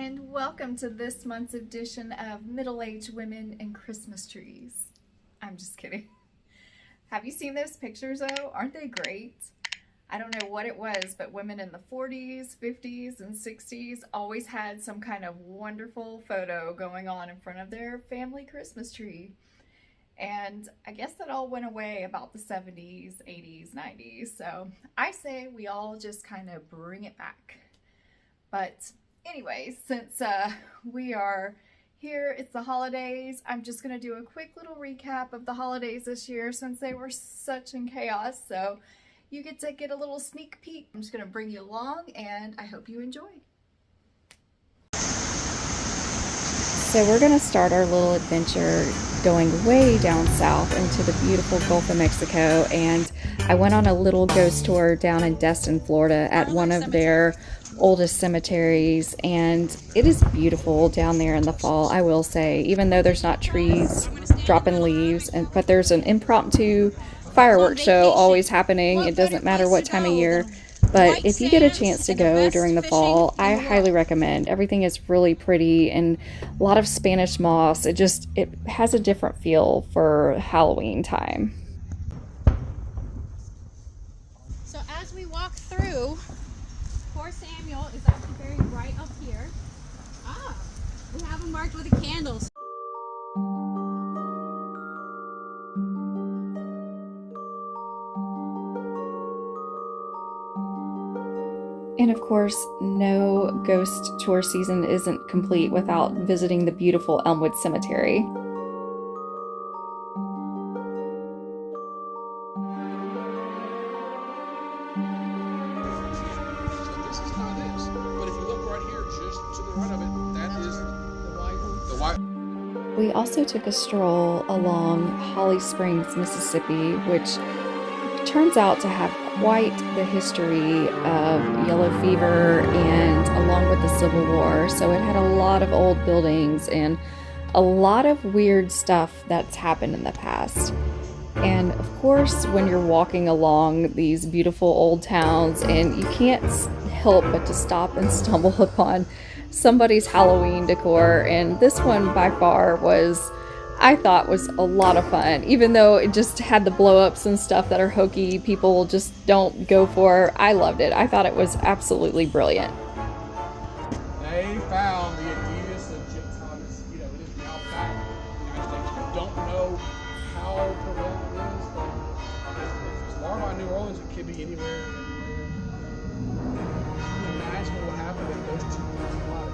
and welcome to this month's edition of Middle-Aged Women and Christmas Trees. I'm just kidding. Have you seen those pictures though? Aren't they great? I don't know what it was, but women in the 40s, 50s, and 60s always had some kind of wonderful photo going on in front of their family Christmas tree. And I guess that all went away about the 70s, 80s, 90s. So I say we all just kind of bring it back. But anyways, since we are here, it's the holidays, I'm just going to do a quick little recap of the holidays this year since they were such in chaos. So you get to get a little sneak peek. I'm just going to bring you along and I hope you enjoy. So we're going to start our little adventure going way down south into the beautiful Gulf of Mexico, and I went on a little ghost tour down in Destin, Florida at one of their oldest cemeteries, and it is beautiful down there in the fall, I will say, even though there's not trees dropping leaves, but there's an impromptu fireworks show always happening. It doesn't matter what time of year. But if you get a chance to go during the fall, I highly recommend. Everything is really pretty and a lot of Spanish moss. It has a different feel for Halloween time. So as we walk through, poor Samuel is actually buried right up here. We have him marked with the candles. And of course, no ghost tour season isn't complete without visiting the beautiful Elmwood Cemetery. So this is how it is. But if you look right here, just to the right of it, that is the white. We also took a stroll along Holly Springs, Mississippi, which turns out to have quite the history of yellow fever and along with the Civil War. So it had a lot of old buildings and a lot of weird stuff that's happened in the past. And of course, when you're walking along these beautiful old towns, and you can't help but to stop and stumble upon somebody's Halloween decor, and this one by far I thought was a lot of fun, even though it just had the blow-ups and stuff that are hokey, people just don't go for. I loved it. I thought it was absolutely brilliant. They found the Adidas of Gypsum, it is now fact in the United States. We don't know how prevalent it is, but if it's larvae in New Orleans, it could be anywhere. Can you imagine what would happen if those two things collided?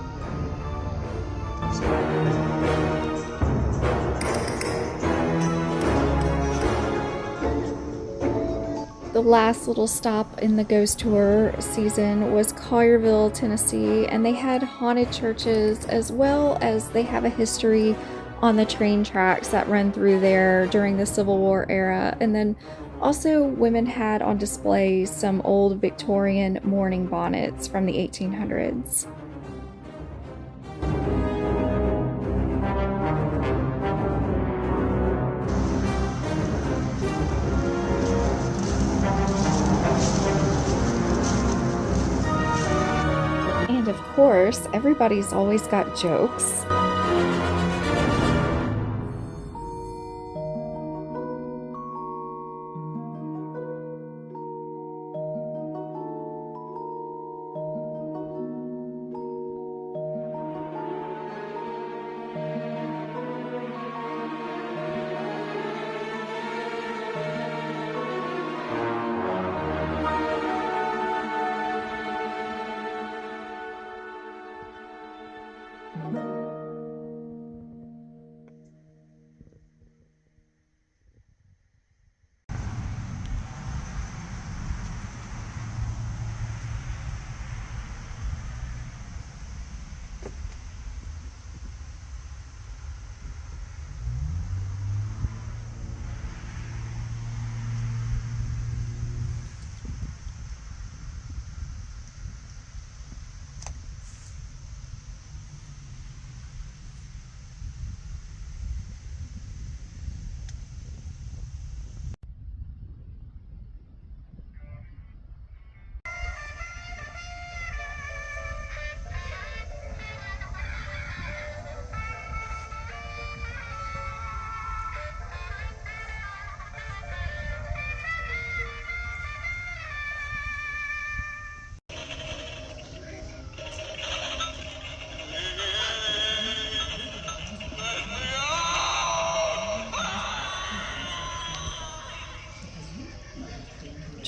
The last little stop in the ghost tour season was Collierville, Tennessee, and they had haunted churches as well as they have a history on the train tracks that run through there during the Civil War era. And then also women had on display some old Victorian mourning bonnets from the 1800s. And of course, everybody's always got jokes.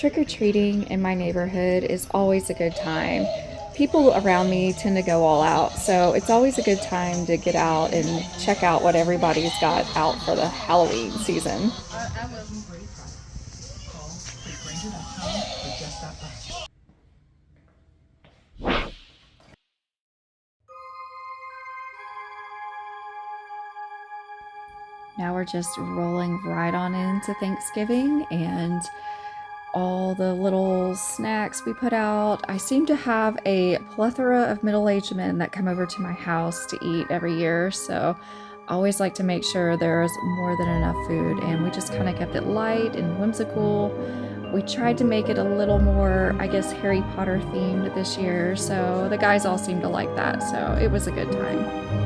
trick-or-treating in my neighborhood is always a good time. People around me tend to go all out, so it's always a good time to get out and check out what everybody's got out for the Halloween season. Now we're just rolling right on into Thanksgiving and all the little snacks we put out. I seem to have a plethora of middle-aged men that come over to my house to eat every year, so I always like to make sure there's more than enough food, and we just kind of kept it light and whimsical. We tried to make it a little more, I guess, Harry Potter themed this year, so the guys all seemed to like that, so it was a good time.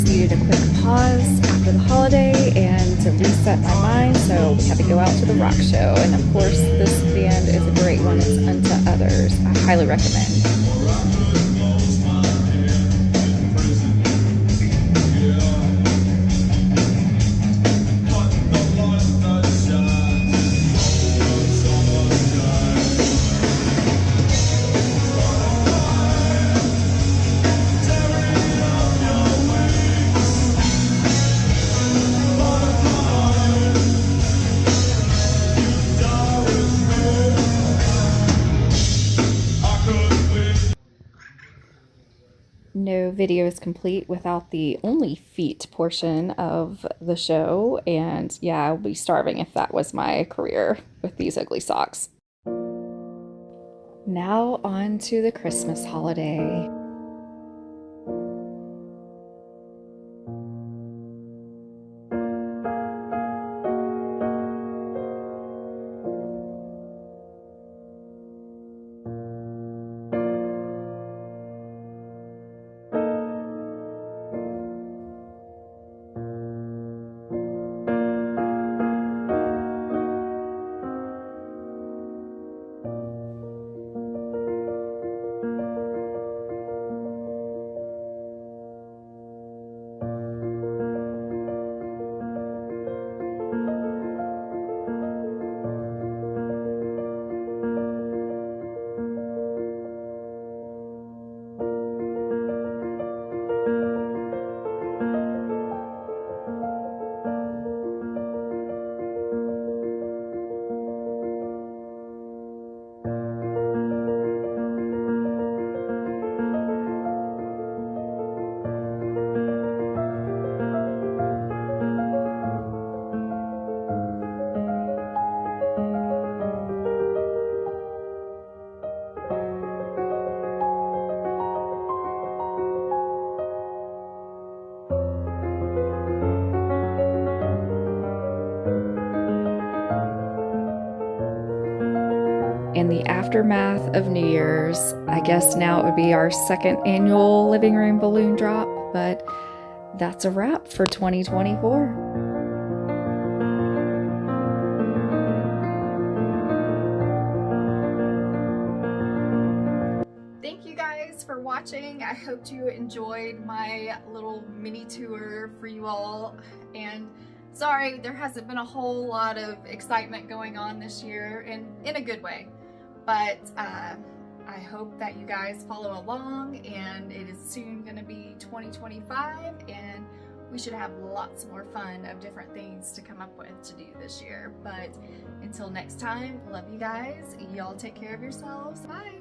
Needed a quick pause after the holiday and to reset my mind, so we had to go out to the rock show, and of course this band is a great one. It's Unto Others. I highly recommend. No video is complete without the only feet portion of the show, and yeah, I would be starving if that was my career with these ugly socks. Now on to the Christmas holiday. In the aftermath of New Year's, I guess now it would be our second annual living room balloon drop, but that's a wrap for 2024. Thank you guys for watching. I hope you enjoyed my little mini tour for you all. And sorry, there hasn't been a whole lot of excitement going on this year, and in a good way. But I hope that you guys follow along, and it is soon going to be 2025, and we should have lots more fun of different things to come up with to do this year. But until next time, love you guys. Y'all take care of yourselves. Bye.